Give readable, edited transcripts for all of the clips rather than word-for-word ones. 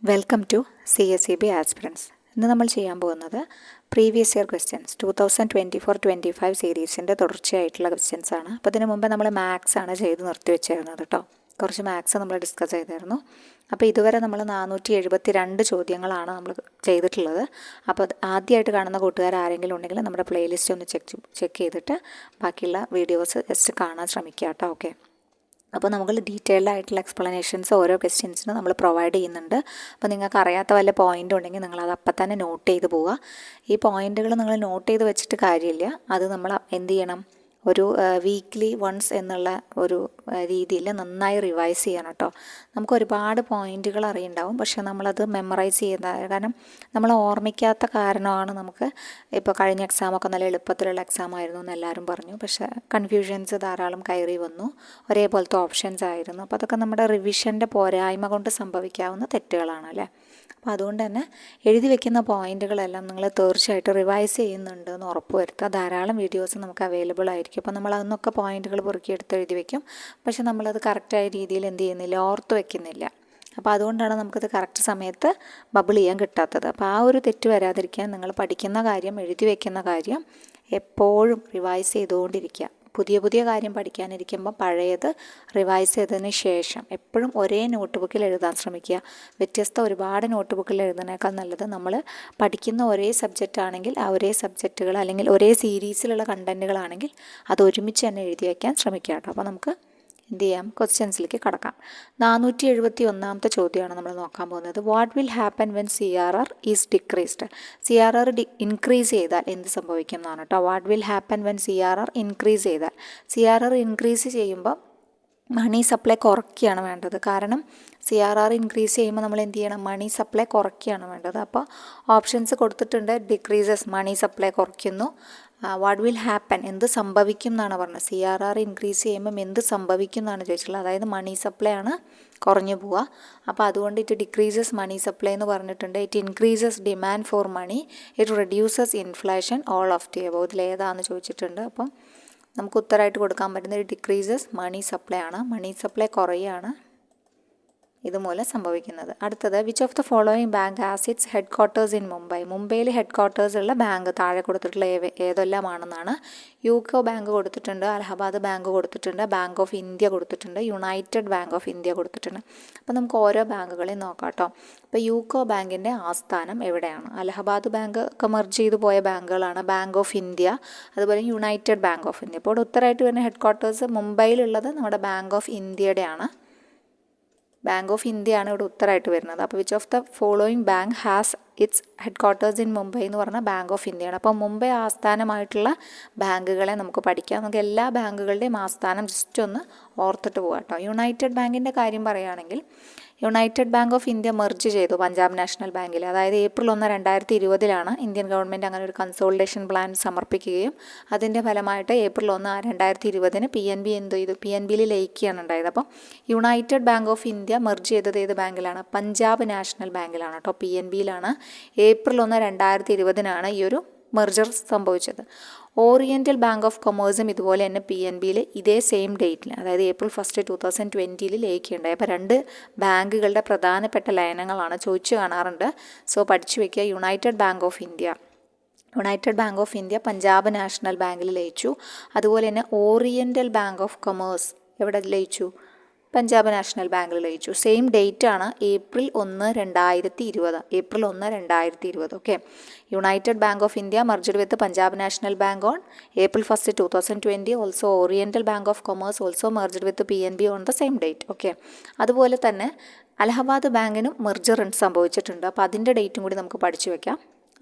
Welcome to CSEB aspirants. ഇന്ന് നമ്മൾ ചെയ്യാൻ പോകുന്നത് പ്രീവിയസ് ഇയർ ക്വസ്റ്റ്യൻസ് 2024-25 സീരീസിൻ്റെ തുടർച്ചയായിട്ടുള്ള ക്വസ്റ്റ്യൻസ് ആണ്. അപ്പോൾ ഇതിനു മുമ്പ് നമ്മൾ മാത്സ് ആണ് ചെയ്ത് നിർത്തി വെച്ചിരുന്നത് കേട്ടോ. കുറച്ച് മാത്സ് നമ്മൾ ഡിസ്കസ് ചെയ്തായിരുന്നു. അപ്പോൾ ഇതുവരെ നമ്മൾ 472 ചോദ്യങ്ങളാണ് നമ്മൾ ചെയ്തിട്ടുള്ളത്. അപ്പോൾ ആദ്യമായിട്ട് കാണുന്ന കൂട്ടുകാർ ആരെങ്കിലും ഉണ്ടെങ്കിൽ നമ്മുടെ പ്ലേലിസ്റ്റ് ഒന്ന് ചെക്ക് ചെയ്തിട്ട് ബാക്കിയുള്ള വീഡിയോസ് ജസ്റ്റ് കാണാൻ ശ്രമിക്കുക കേട്ടോ. ഓക്കെ, അപ്പോൾ നമ്മൾ ഡീറ്റെയിൽഡ് ആയിട്ടുള്ള എക്സ്പ്ലനേഷൻസ് ഓരോ ക്വസ്റ്റ്യൻസിനും നമ്മൾ പ്രൊവൈഡ് ചെയ്യുന്നുണ്ട്. അപ്പോൾ നിങ്ങൾക്ക് അറിയാത്ത വല്ല പോയിൻ്റ് ഉണ്ടെങ്കിൽ നിങ്ങളത് അപ്പം തന്നെ നോട്ട് ചെയ്ത് പോവുക. ഈ പോയിൻ്റുകൾ നിങ്ങൾ നോട്ട് ചെയ്ത് വെച്ചിട്ട് കാര്യമില്ല, അത് നമ്മൾ എന്ത് ചെയ്യണം, ഒരു വീക്ക്ലി വൺസ് എന്നുള്ള ഒരു രീതിയിൽ നന്നായി റിവൈസ് ചെയ്യണം കേട്ടോ. നമുക്ക് ഒരുപാട് പോയിൻ്റുകൾ അറിയുണ്ടാവും, പക്ഷേ നമ്മളത് മെമ്മറൈസ് ചെയ്യുന്ന കാരണം നമ്മൾ ഓർമ്മിക്കാത്ത കാരണമാണ്. നമുക്ക് ഇപ്പോൾ കഴിഞ്ഞ എക്സാമൊക്കെ നല്ല എളുപ്പത്തിലുള്ള എക്സാം ആയിരുന്നു എന്ന് എല്ലാവരും പറഞ്ഞു, പക്ഷേ കൺഫ്യൂഷൻസ് ധാരാളം കയറി വന്നു, ഒരേപോലത്തെ ഓപ്ഷൻസ് ആയിരുന്നു. അപ്പോൾ അതൊക്കെ നമ്മുടെ റിവിഷൻ്റെ പോരായ്മ കൊണ്ട് സംഭവിക്കാവുന്ന തെറ്റുകളാണ് അല്ലേ. അപ്പോൾ അതുകൊണ്ട് തന്നെ എഴുതി വെക്കുന്ന പോയിൻ്റുകളെല്ലാം നിങ്ങൾ തീർച്ചയായിട്ടും റിവൈസ് ചെയ്യുന്നുണ്ട് എന്ന് ഉറപ്പ് വരുത്തുക. ധാരാളം വീഡിയോസ് നമുക്ക് അവൈലബിൾ ആയിരിക്കും. അപ്പോൾ നമ്മൾ അതിനൊക്കെ പോയിൻ്റുകൾ പൊറുക്കിയെടുത്ത് എഴുതി വയ്ക്കും, പക്ഷെ നമ്മളത് കറക്റ്റായ രീതിയിൽ എന്ത് ചെയ്യുന്നില്ല, ഓർത്ത് വയ്ക്കുന്നില്ല. അപ്പോൾ അതുകൊണ്ടാണ് നമുക്കത് കറക്റ്റ് സമയത്ത് ബബിൾ ചെയ്യാൻ കിട്ടാത്തത്. അപ്പോൾ ആ ഒരു തെറ്റ് വരാതിരിക്കാൻ നിങ്ങൾ പഠിക്കുന്ന കാര്യം, എഴുതി വയ്ക്കുന്ന കാര്യം എപ്പോഴും റിവൈസ് ചെയ്തുകൊണ്ടിരിക്കുക. പുതിയ കാര്യം പഠിക്കാനിരിക്കുമ്പോൾ പഴയത് റിവൈസ് ചെയ്തതിന് ശേഷം എപ്പോഴും ഒരേ നോട്ട് ബുക്കിൽ എഴുതാൻ ശ്രമിക്കുക. ഒരുപാട് നോട്ട് ബുക്കിൽ എഴുതുന്നതിനേക്കാൾ നല്ലത് നമ്മൾ പഠിക്കുന്ന ഒരേ സബ്ജക്റ്റ് ആണെങ്കിൽ ആ ഒരേ സബ്ജക്റ്റുകൾ അല്ലെങ്കിൽ ഒരേ സീരീസിലുള്ള കണ്ടൻറ്റുകളാണെങ്കിൽ അത് ഒരുമിച്ച് തന്നെ എഴുതി വയ്ക്കാൻ ശ്രമിക്കുക കേട്ടോ. അപ്പോൾ നമുക്ക് എന്ത് ചെയ്യാം, ക്വസ്റ്റ്യൻസിലേക്ക് കടക്കാം. 471 ചോദ്യമാണ് നമ്മൾ നോക്കാൻ പോകുന്നത്. What will happen when CRR is decreased? CRR increase ചെയ്താൽ എന്ത് സംഭവിക്കും എന്നാണ് കേട്ടോ. What will happen when CRR increase ചെയ്താൽ, CRR ഇൻക്രീസ് ചെയ്യുമ്പോൾ മണി സപ്ലൈ കുറയ്ക്കുകയാണ് വേണ്ടത്. കാരണം CRR ഇൻക്രീസ് ചെയ്യുമ്പോൾ നമ്മൾ എന്ത് ചെയ്യണം, മണി സപ്ലൈ കുറയ്ക്കുകയാണ് വേണ്ടത്. അപ്പോൾ ഓപ്ഷൻസ് കൊടുത്തിട്ടുണ്ട്. ഡിക്രീസസ്, മണി സപ്ലൈ കുറയ്ക്കുന്നു. വാട്ട് വിൽ ഹാപ്പൻ, എന്ത് സംഭവിക്കും എന്നാണ് പറഞ്ഞത്. CRR ഇൻക്രീസ് ചെയ്യുമ്പം എന്ത് സംഭവിക്കും എന്നാണ് ചോദിച്ചിട്ടുള്ളത്. അതായത് മണി സപ്ലൈ ആണ് കുറഞ്ഞു പോവുക. അപ്പോൾ അതുകൊണ്ട് ഇറ്റ് ഡിക്രീസസ് മണി സപ്ലൈ എന്ന് പറഞ്ഞിട്ടുണ്ട്. It increases demand for money, it reduces inflation, all of the above. ഇതിലേതാണെന്ന് ചോദിച്ചിട്ടുണ്ട്. അപ്പം നമുക്ക് ഉത്തരമായിട്ട് കൊടുക്കാൻ പറ്റുന്നത് ഡിക്രീസസ് മണി സപ്ലൈ ആണ്. മണി സപ്ലൈ കുറയുകയാണ് ഇതുമൂലം സംഭവിക്കുന്നത്. അടുത്തത്, which of the following bank has its headquarters in Mumbai? മുംബൈയിൽ ഹെഡ് ക്വാർട്ടേഴ്സ് ഉള്ള ബാങ്ക് താഴെ കൊടുത്തിട്ടുള്ള ഏതെല്ലാമാണെന്നാണ്. യൂക്കോ ബാങ്ക് കൊടുത്തിട്ടുണ്ട്, അലഹബാദ് ബാങ്ക് കൊടുത്തിട്ടുണ്ട്, ബാങ്ക് ഓഫ് ഇന്ത്യ കൊടുത്തിട്ടുണ്ട്, യുണൈറ്റഡ് ബാങ്ക് ഓഫ് ഇന്ത്യ കൊടുത്തിട്ടുണ്ട്. അപ്പോൾ നമുക്ക് ഓരോ ബാങ്കുകളെയും നോക്കാം കേട്ടോ. ഇപ്പോൾ യൂക്കോ ബാങ്കിൻ്റെ ആസ്ഥാനം എവിടെയാണ്? അലഹബാദ് ബാങ്ക് ഒക്കെ മെർജ് ചെയ്തു പോയ ബാങ്കുകളാണ്. ബാങ്ക് ഓഫ് ഇന്ത്യ, അതുപോലെ യുണൈറ്റഡ് ബാങ്ക് ഓഫ് ഇന്ത്യ. അപ്പോൾ ഇവിടെ ഉത്തരമായിട്ട് വരുന്ന ഹെഡ് ക്വാർട്ടേഴ്സ് മുംബൈയിലുള്ളത് നമ്മുടെ ബാങ്ക് ഓഫ് ഇന്ത്യയുടെയാണ്. ബാങ്ക് ഓഫ് ഇന്ത്യ ആണ് ഇവിടെ ഉത്തരമായിട്ട് വരുന്നത്. അപ്പോൾ which of the following bank has its headquarters in Mumbai എന്ന് പറഞ്ഞാൽ ബാങ്ക് ഓഫ് ഇന്ത്യയാണ്. അപ്പോൾ മുംബൈ ആസ്ഥാനമായിട്ടുള്ള ബാങ്കുകളെ നമുക്ക് പഠിക്കാം. നമുക്ക് എല്ലാ ബാങ്കുകളുടെയും ആസ്ഥാനം ജസ്റ്റ് ഒന്ന് ഓർത്തിട്ട് പോകാം കേട്ടോ. യുണൈറ്റഡ് ബാങ്കിൻ്റെ കാര്യം പറയുകയാണെങ്കിൽ, United bank of India merge ചെയ്തു പഞ്ചാബ് നാഷണൽ ബാങ്കിൽ. അതായത് April 1, 2020 ഇന്ത്യൻ ഗവൺമെൻറ് അങ്ങനെ ഒരു കൺസോളിഡേഷൻ പ്ലാൻ സമർപ്പിക്കുകയും അതിൻ്റെ ഫലമായിട്ട് April 1, 2020 PNB എന്ത് ചെയ്തു, PNBയിൽ ലയിക്കുകയാണ് ഉണ്ടായത്. അപ്പം United bank of India merge ചെയ്തത് ഏത് ബാങ്കിലാണ്? പഞ്ചാബ് നാഷണൽ ബാങ്കിലാണ് കേട്ടോ. PNBയിലാണ്. April 1, 2020 ഈ ഒരു മെർജർ സംഭവിച്ചത്. ഓറിയൻ്റൽ ബാങ്ക് ഓഫ് കൊമേഴ്സും ഇതുപോലെ തന്നെ PNBയിൽ ഇതേ സെയിം ഡേറ്റിൽ, അതായത് April 1, 2020 ലയിക്കുകയുണ്ടായി. അപ്പോൾ രണ്ട് ബാങ്കുകളുടെ പ്രധാനപ്പെട്ട ലയനങ്ങളാണ് ചോദിച്ചു കാണാറുണ്ട്. സോ പഠിച്ചു വയ്ക്കുക. United bank of India Punjab national ബാങ്കിൽ ലയിച്ചു. അതുപോലെ തന്നെ ഓറിയൻ്റൽ ബാങ്ക് ഓഫ് കൊമേഴ്സ് എവിടെ ലയിച്ചു? പഞ്ചാബ് നാഷണൽ ബാങ്കിൽ ലയിച്ചു. സെയിം ഡേറ്റ് ആണ് April 1, 2020. Okay. United bank of India merged with Punjab national bank on April 1, 2020. Also oriental bank of commerce also merged with PNB on the same date. Okay. അതുപോലെ തന്നെ Allahabad ബാങ്കിനും merger സംഭവിച്ചിട്ടുണ്ട്. അപ്പോൾ അതിൻ്റെ ഡേറ്റും കൂടി നമുക്ക് പഠിച്ചു വയ്ക്കാം.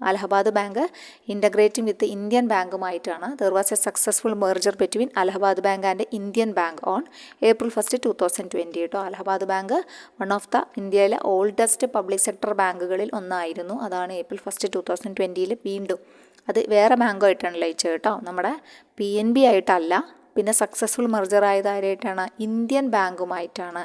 Allahabad bank integrating with Indian ബാങ്കുമായിട്ടാണ്. There was a successful merger between Allahabad bank and Indian bank on April 1, 2020 കേട്ടോ. Allahabad bank one of the ഇന്ത്യയിലെ ഓൾഡസ്റ്റ് പബ്ലിക് സെക്ടർ ബാങ്കുകളിൽ ഒന്നായിരുന്നു. അതാണ് April 1, 2020 വീണ്ടും അത് വേറെ ബാങ്കുമായിട്ടാണ് ലയിച്ചത് കേട്ടോ. നമ്മുടെ PNB ആയിട്ടല്ല. പിന്നെ സക്സസ്ഫുൾ മെർജർ ആയത് ആരായിട്ടാണ്? ഇന്ത്യൻ ബാങ്കുമായിട്ടാണ്.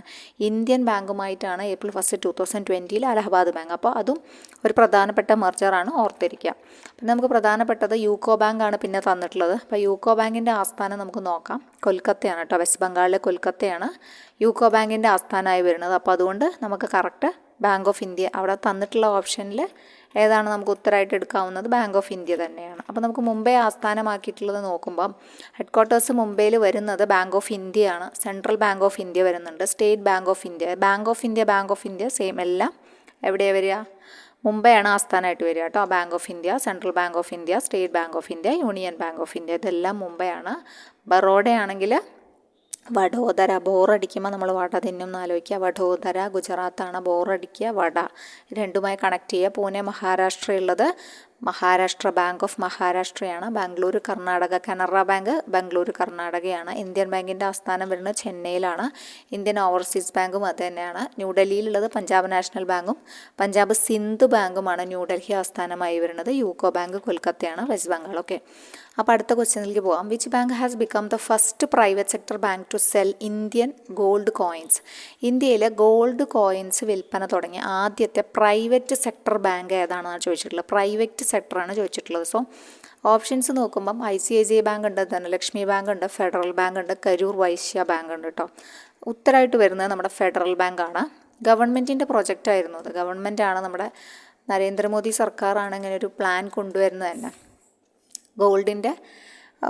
April 1, 2020 Allahabad bank. അപ്പോൾ അതും ഒരു പ്രധാനപ്പെട്ട മെർജറാണ്, ഓർത്തിരിക്കുക. പിന്നെ നമുക്ക് പ്രധാനപ്പെട്ടത് യൂക്കോ ബാങ്കാണ് പിന്നെ തന്നിട്ടുള്ളത്. അപ്പോൾ യൂക്കോ ബാങ്കിൻ്റെ ആസ്ഥാനം നമുക്ക് നോക്കാം. കൊൽക്കത്തയാണ് കേട്ടോ. വെസ്റ്റ് ബംഗാളിലെ കൊൽക്കത്തയാണ് യൂക്കോ ബാങ്കിൻ്റെ ആസ്ഥാനമായി വരുന്നത്. അപ്പോൾ അതുകൊണ്ട് നമുക്ക് കറക്റ്റ് ബാങ്ക് ഓഫ് ഇന്ത്യ. അവിടെ തന്നിട്ടുള്ള ഓപ്ഷനിൽ ഏതാണ് നമുക്ക് ഉത്തരമായിട്ട് എടുക്കാവുന്നത്? ബാങ്ക് ഓഫ് ഇന്ത്യ തന്നെയാണ്. അപ്പോൾ നമുക്ക് മുംബൈ ആസ്ഥാനമാക്കിയിട്ടുള്ളത് നോക്കുമ്പം ഹെഡ് ക്വാർട്ടേഴ്സ് മുംബൈയിൽ വരുന്നത് ബാങ്ക് ഓഫ് ഇന്ത്യയാണ്. സെൻട്രൽ ബാങ്ക് ഓഫ് ഇന്ത്യ വരുന്നുണ്ട്, state bank of India, bank of India same എല്ലാം എവിടെയാണ് വരിക? മുംബൈയാണ് ആസ്ഥാനമായിട്ട് വരിക കേട്ടോ. Bank of India, central bank of India, state bank of India, union bank of India, ഇതെല്ലാം മുംബൈയാണ്. ബറോഡയാണെങ്കിൽ വഡോദര. ബോറടിക്കുമ്പോൾ നമ്മൾ വട തിന്നും എന്ന് ആലോചിക്കുക. വഡോദര ഗുജറാത്താണ്, ബോറടിക്കുക വട. രണ്ടുമായി കണക്ട് ചെയ്യുക. പൂനെ മഹാരാഷ്ട്രയുള്ളത് മഹാരാഷ്ട്ര, ബാങ്ക് ഓഫ് മഹാരാഷ്ട്രയാണ്. ബാംഗ്ലൂർ കർണാടക, കനറ ബാങ്ക് ബാംഗ്ലൂർ കർണാടകയാണ്. ഇന്ത്യൻ ബാങ്കിൻ്റെ ആസ്ഥാനം വരുന്നത് ചെന്നൈയിലാണ്. ഇന്ത്യൻ ഓവർസീസ് ബാങ്കും അത് തന്നെയാണ്. ന്യൂഡൽഹിയിലുള്ളത് പഞ്ചാബ് നാഷണൽ ബാങ്കും പഞ്ചാബ് സിന്ധ് ബാങ്കുമാണ് ന്യൂഡൽഹി ആസ്ഥാനമായി വരുന്നത്. യൂക്കോ ബാങ്ക് കൊൽക്കത്തയാണ്, വെസ്റ്റ് ബംഗാൾ. ഓക്കെ, അപ്പോൾ അടുത്ത ക്വസ്റ്റ്യനിലേക്ക് പോകാം. Which bank has become the first private sector bank to sell Indian gold coins? ഇന്ത്യയിലെ ഗോൾഡ് കോയിൻസ് വിൽപ്പന തുടങ്ങിയ ആദ്യത്തെ പ്രൈവറ്റ് സെക്ടർ ബാങ്ക് ഏതാണെന്നാണ് ചോദിച്ചിട്ടുള്ളത്. പ്രൈവറ്റ് സെക്ടറാണ് ചോദിച്ചിട്ടുള്ളത്. സോ ഓപ്ഷൻസ് നോക്കുമ്പം ICICI ബാങ്ക് ഉണ്ട്, ധനലക്ഷ്മി ബാങ്ക് ഉണ്ട്, ഫെഡറൽ ബാങ്ക് ഉണ്ട്, കരൂർ വൈശ്യ ബാങ്ക് ഉണ്ട് കേട്ടോ. ഉത്തരമായിട്ട് വരുന്നത് നമ്മുടെ ഫെഡറൽ ബാങ്കാണ്. ഗവൺമെൻറ്റിൻ്റെ പ്രൊജക്റ്റായിരുന്നു അത്. ഗവൺമെൻറ്റാണ്, നമ്മുടെ നരേന്ദ്രമോദി സർക്കാരാണ് ഇങ്ങനെ ഒരു പ്ലാൻ കൊണ്ടുവരുന്നത് തന്നെ. ഗോൾഡിൻ്റെ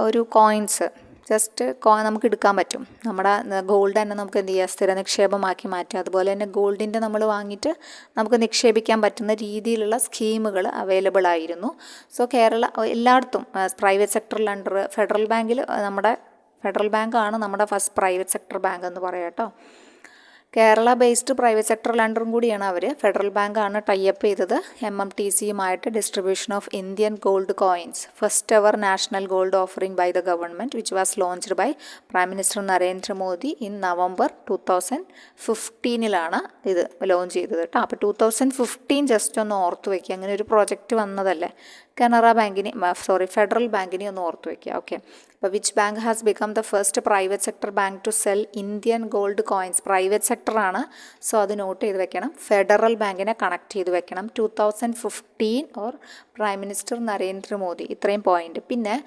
ഒരു കോയിൻസ് ജസ്റ്റ് നമുക്ക് എടുക്കാൻ പറ്റും. നമ്മുടെ ഗോൾഡ് തന്നെ നമുക്ക് എന്ത് ചെയ്യുക? സ്ഥിര നിക്ഷേപമാക്കി മാറ്റുക. അതുപോലെ തന്നെ ഗോൾഡിൻ്റെ നമ്മൾ വാങ്ങിയിട്ട് നമുക്ക് നിക്ഷേപിക്കാൻ പറ്റുന്ന രീതിയിലുള്ള സ്കീമുകൾ അവൈലബിൾ ആയിരുന്നു. സോ കേരള എല്ലായിടത്തും പ്രൈവറ്റ് സെക്ടറിൽ അണ്ടർ ഫെഡറൽ ബാങ്കിൽ നമ്മുടെ ഫെഡറൽ ബാങ്കാണ് നമ്മുടെ ഫസ്റ്റ് പ്രൈവറ്റ് സെക്ടർ ബാങ്ക് എന്ന് പറയാം കേട്ടോ. കേരള ബേസ്ഡ് പ്രൈവറ്റ് സെക്ടർ ലെൻഡറും കൂടിയാണ് അവർ. ഫെഡറൽ ബാങ്കാണ് ടൈപ്പ് ചെയ്തത് MMTCയുമായിട്ട്. Distribution of Indian gold coins, first ever national gold offering by the government which was launched by prime minister Narendra Modi in November 2015 ഇത് launch ചെയ്തത് കേട്ടോ. അപ്പോൾ 2015 ജസ്റ്റ് ഒന്ന് ഓർത്ത് വയ്ക്കുക. അങ്ങനെ ഒരു പ്രോജക്റ്റ് വന്നതല്ലേ. ഫെഡറൽ ബാങ്കിനെ ഒന്ന് ഓർത്ത് വയ്ക്കുക. ഓക്കെ, അപ്പോൾ which bank has become the first private sector bank to sell Indian gold coins? Private സെക്ടറാണ്. സോ അത് നോട്ട് ചെയ്ത് വെക്കണം. ഫെഡറൽ ബാങ്കിനെ കണക്ട് ചെയ്ത് വെക്കണം. 2015 ഓർ പ്രൈം മിനിസ്റ്റർ നരേന്ദ്രമോദി. ഇത്രയും പോയിന്റ്. പിന്നെ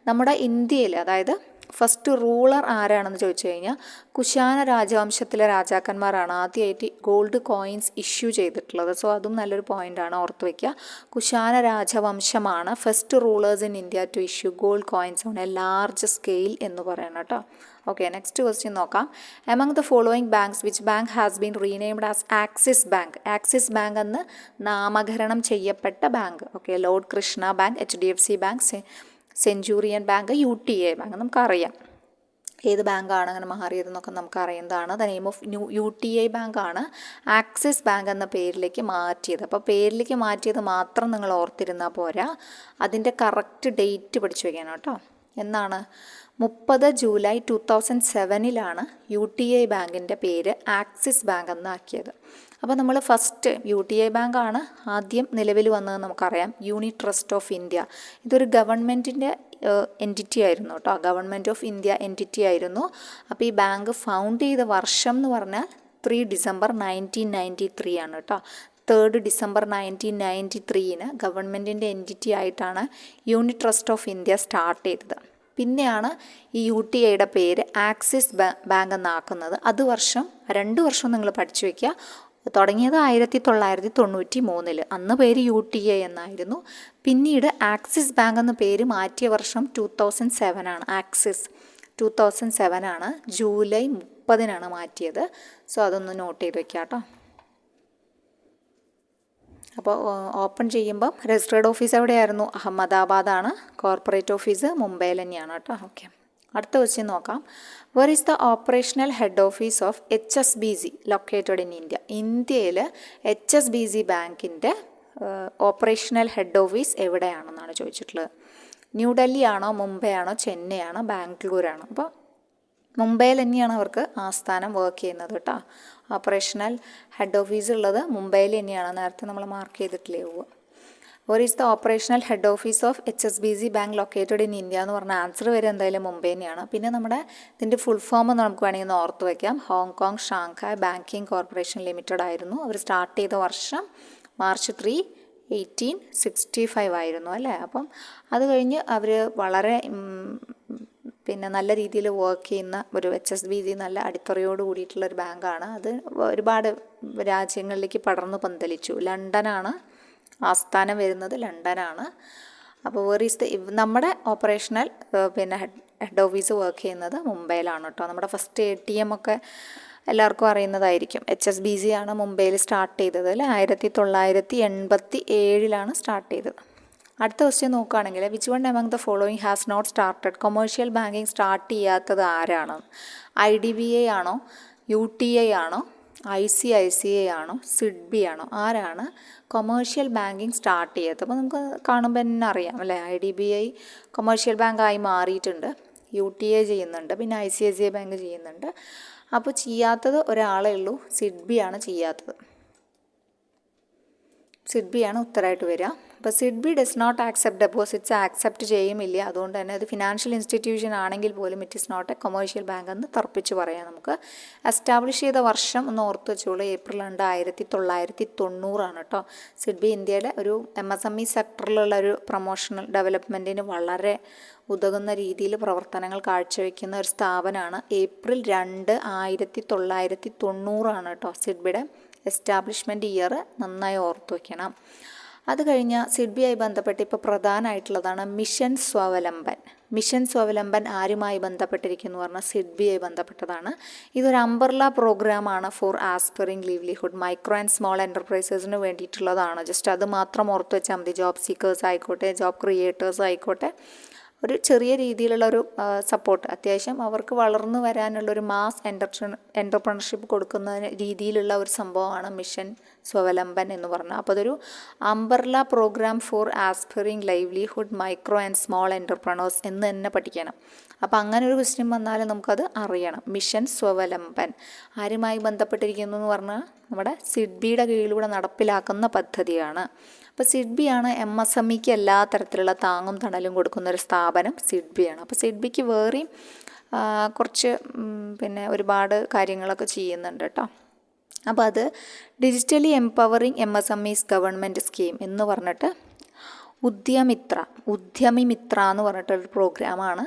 നമ്മുടെ ഇന്ത്യയിൽ, അതായത് ഫസ്റ്റ് റൂളർ ആരാണെന്ന് ചോദിച്ചു കഴിഞ്ഞാൽ കുശാന രാജവംശത്തിലെ രാജാക്കന്മാരാണ് ആദ്യമായിട്ട് ഗോൾഡ് കോയിൻസ് ഇഷ്യൂ ചെയ്തിട്ടുള്ളത്. സോ അതും നല്ലൊരു പോയിൻ്റാണ്, ഓർത്ത് വയ്ക്കുക. കുശാന രാജവംശമാണ് first rulers in India to issue gold coins on a large scale എന്ന് പറയണം കേട്ടോ. ഓക്കെ, നെക്സ്റ്റ് ക്വസ്റ്റ്യൻ നോക്കാം. Among the following banks which bank has been renamed as Axis bank? Axis bank എന്ന് നാമകരണം ചെയ്യപ്പെട്ട bank. Okay, lord Krishna bank, HDFC bank, centurion bank, UTA bank. നമുക്കറിയാം ഏത് ബാങ്കാണ് അങ്ങനെ മാറിയതെന്നൊക്കെ നമുക്കറിയുന്നതാണ്. ദ നെയിം ഓഫ് UTA ബാങ്കാണ് ആക്സിസ് ബാങ്ക് എന്ന പേരിലേക്ക് മാറ്റിയത്. അപ്പോൾ പേരിലേക്ക് മാറ്റിയത് മാത്രം നിങ്ങൾ ഓർത്തിരുന്നാൽ പോരാ, അതിൻ്റെ കറക്റ്റ് ഡേറ്റ് പഠിച്ചു വയ്ക്കണം കേട്ടോ. എന്നാണ്? 30 ജൂലൈ 2007 UTA ബാങ്കിൻ്റെ പേര് ആക്സിസ് ബാങ്ക് എന്നാക്കിയത്. അപ്പോൾ നമ്മൾ ഫസ്റ്റ് UTA ബാങ്കാണ് ആദ്യം നിലവിൽ വന്നത് നമുക്കറിയാം. യൂണിറ്റ് ട്രസ്റ്റ് ഓഫ് ഇന്ത്യ, ഇതൊരു ഗവൺമെൻറ്റിൻ്റെ എൻറ്റിറ്റി ആയിരുന്നു കേട്ടോ. ഗവൺമെൻറ് ഓഫ് ഇന്ത്യ എൻറ്റിറ്റി ആയിരുന്നു. അപ്പോൾ ഈ ബാങ്ക് ഫൗണ്ട് ചെയ്ത വർഷം എന്ന് പറഞ്ഞാൽ 3 ഡിസംബർ 1993 ആണ് കേട്ടോ. 3 ഡിസംബർ 1993 ഗവൺമെൻറ്റിൻ്റെ എൻറ്റിറ്റി ആയിട്ടാണ് unit trust of India start ചെയ്തത്. പിന്നെയാണ് ഈ UTAയുടെ പേര് ആക്സിസ് ബാങ്ക് എന്നാക്കുന്നത്. 2 വർഷം നിങ്ങൾ പഠിച്ചു വയ്ക്കുക. തുടങ്ങിയത് 1993. അന്ന് പേര് UTA എന്നായിരുന്നു. പിന്നീട് ആക്സിസ് ബാങ്ക് എന്ന പേര് മാറ്റിയ വർഷം 2007 ആണ്. ആക്സിസ് 2007 ആണ്. ജൂലൈ 30 മാറ്റിയത്. സോ അതൊന്ന് നോട്ട് ചെയ്ത് വെക്കാം കേട്ടോ. അപ്പോൾ ഓപ്പൺ ചെയ്യുമ്പം രജിസ്ട്രേഡ് ഓഫീസ് എവിടെയായിരുന്നു? അഹമ്മദാബാദാണ്. കോർപ്പറേറ്റ് ഓഫീസ് മുംബൈയിൽ തന്നെയാണ് കേട്ടോ. ഓക്കെ, അടുത്ത ക്വസ്റ്റ്യൻ നോക്കാം. Were is the operational head office of HSBC located in India? ഇന്ത്യയിൽ HSBC ബാങ്കിൻ്റെ ഓപ്പറേഷണൽ ഹെഡ് ഓഫീസ് എവിടെയാണെന്നാണ് ചോദിച്ചിട്ടുള്ളത്. ന്യൂഡൽഹി ആണോ, മുംബൈ ആണോ, ചെന്നൈ ആണോ, ബാംഗ്ലൂരാണോ? അപ്പോൾ മുംബൈയിൽ തന്നെയാണ് അവർക്ക് ആസ്ഥാനം വർക്ക് ചെയ്യുന്നത് കേട്ടോ. ഓപ്പറേഷണൽ ഹെഡ് ഓഫീസ് ഉള്ളത് മുംബൈയിൽ തന്നെയാണ്. നേരത്തെ നമ്മൾ മാർക്ക് ചെയ്തിട്ടില്ലേ? Where is the operational head office of HSBC bank located in India എന്ന് പറഞ്ഞ ആൻസർ വരെ എന്തായാലും മുംബൈ തന്നെയാണ്. പിന്നെ നമ്മുടെ ഇതിൻ്റെ ഫുൾ ഫോം നമുക്ക് വേണമെങ്കിൽ ഒന്ന് ഓർത്ത് വയ്ക്കാം. Hong Kong Shanghai banking corporation limited ആയിരുന്നു. അവർ സ്റ്റാർട്ട് ചെയ്ത വർഷം മാർച്ച് 3, 1865 ആയിരുന്നു അല്ലേ. അപ്പം അത് കഴിഞ്ഞ് അവർ വളരെ പിന്നെ നല്ല രീതിയിൽ വർക്ക് ചെയ്യുന്ന ഒരു HSBC നല്ല അടിത്തറയോട് കൂടിയിട്ടുള്ള ഒരു ബാങ്കാണ്. അത് ഒരുപാട് രാജ്യങ്ങളിലേക്ക് പടർന്നു പന്തലിച്ചു. ലണ്ടനാണ് ആസ്ഥാനം വരുന്നത്, ലണ്ടനാണ്. അപ്പോൾ നമ്മുടെ ഓപ്പറേഷണൽ പിന്നെ ഹെഡ് ഓഫീസ് വർക്ക് ചെയ്യുന്നത് മുംബൈയിലാണ് കേട്ടോ. നമ്മുടെ ഫസ്റ്റ് ATM ഒക്കെ എല്ലാവർക്കും അറിയുന്നതായിരിക്കും. HSBC ആണ് മുംബൈയിൽ സ്റ്റാർട്ട് ചെയ്തത്. 1987 സ്റ്റാർട്ട് ചെയ്തത്. അടുത്ത ക്വസ്റ്റ്യൻ നോക്കുകയാണെങ്കിൽ which one among the following has not started commercial banking start ചെയ്യാത്തത് ആരാണ്? IDBI ആണോ, UTI ആണോ, ICICI ആണോ, SIDBI ആണോ? ആരാണ് കൊമേഴ്ഷ്യൽ ബാങ്കിങ് സ്റ്റാർട്ട് ചെയ്യാത്തത്? അപ്പോൾ നമുക്ക് കാണുമ്പോൾ തന്നെ അറിയാം അല്ലേ, IDBI കൊമേഴ്ഷ്യൽ ബാങ്കായി മാറിയിട്ടുണ്ട്, UTI ചെയ്യുന്നുണ്ട്, പിന്നെ ICICI ബാങ്ക് ചെയ്യുന്നുണ്ട്. അപ്പോൾ ചെയ്യാത്തത് ഒരാളേ ഉള്ളൂ, SIDBI ആണ് ചെയ്യാത്തത്. SIDBI ആണ് ഉത്തരമായിട്ട് വരിക. അപ്പോൾ SIDBI does not accept deposits accept ചെയ്യുമില്ല. അതുകൊണ്ട് തന്നെ അത് ഫിനാൻഷ്യൽ ഇൻസ്റ്റിറ്റ്യൂഷൻ ആണെങ്കിൽ പോലും it is not a commercial bank എന്ന് തർപ്പിച്ച് പറയാം നമുക്ക്. എസ്റ്റാബ്ലിഷ് ചെയ്ത വർഷം ഒന്ന് ഓർത്ത് വെച്ചോളൂ, April 2, 1990 കേട്ടോ. SIDBI ഇന്ത്യയിലെ ഒരു MSME സെക്ടറിലുള്ള ഒരു പ്രൊമോഷണൽ ഡെവലപ്മെൻറ്റിന് വളരെ ഉതകുന്ന രീതിയിൽ പ്രവർത്തനങ്ങൾ കാഴ്ചവെക്കുന്ന ഒരു സ്ഥാപനമാണ്. April 2, 1990 കേട്ടോ SIDBIയുടെ എസ്റ്റാബ്ലിഷ്മെൻറ്റ് ഇയർ. നന്നായി ഓർത്തു വയ്ക്കണം. അത് കഴിഞ്ഞ് SIDBIയായി ബന്ധപ്പെട്ട് ഇപ്പോൾ പ്രധാനമായിട്ടുള്ളതാണ് മിഷൻ സ്വാവലംബൻ. മിഷൻ സ്വാവലംബൻ ആരുമായി ബന്ധപ്പെട്ടിരിക്കുന്നു പറഞ്ഞാൽ SIDBIയായി ബന്ധപ്പെട്ടതാണ്. ഇതൊരു അംബർല പ്രോഗ്രാമാണ് for aspiring livelihood, micro and small എൻ്റർപ്രൈസസിന് വേണ്ടിയിട്ടുള്ളതാണ്. ജസ്റ്റ് അത് മാത്രം ഓർത്ത് വെച്ചാൽ മതി. ജോബ് സീക്കേഴ്സ് ആയിക്കോട്ടെ, ജോബ് ക്രിയേറ്റേഴ്സ് ആയിക്കോട്ടെ, ഒരു ചെറിയ രീതിയിലുള്ളൊരു സപ്പോർട്ട്, അത്യാവശ്യം അവർക്ക് വളർന്നു വരാനുള്ളൊരു മാസ് എൻ്റർപ്രണർഷിപ്പ് കൊടുക്കുന്ന രീതിയിലുള്ള ഒരു സംഭവമാണ് മിഷൻ സ്വാവലംബൻ എന്ന് പറഞ്ഞാൽ. അപ്പോൾ അതൊരു umbrella program for aspiring livelihood micro and small entrepreneurs എന്ന് തന്നെ പഠിക്കണം. അപ്പോൾ അങ്ങനെ ഒരു ക്വസ്റ്റ്യൻ വന്നാൽ നമുക്കത് അറിയണം. മിഷൻ സ്വാവലംബൻ ആരുമായി ബന്ധപ്പെട്ടിരിക്കുന്നു എന്ന് പറഞ്ഞാൽ നമ്മുടെ SIDBIയുടെ കീഴിലൂടെ നടപ്പിലാക്കുന്ന പദ്ധതിയാണ്. അപ്പോൾ SIDBIയാണ് MSMEക്ക് എല്ലാ തരത്തിലുള്ള താങ്ങും തണലും കൊടുക്കുന്ന ഒരു സ്ഥാപനം SIDBIയാണ്. അപ്പോൾ SIDBIക്ക് വേറെയും കുറച്ച് പിന്നെ ഒരുപാട് കാര്യങ്ങളൊക്കെ ചെയ്യുന്നുണ്ട് കേട്ടോ. അപ്പോൾ അത് digitally empowering MSMEs government scheme എന്ന് പറഞ്ഞിട്ട് ഉദ്യമിമിത്ര എന്ന് പറഞ്ഞിട്ടൊരു പ്രോഗ്രാമാണ്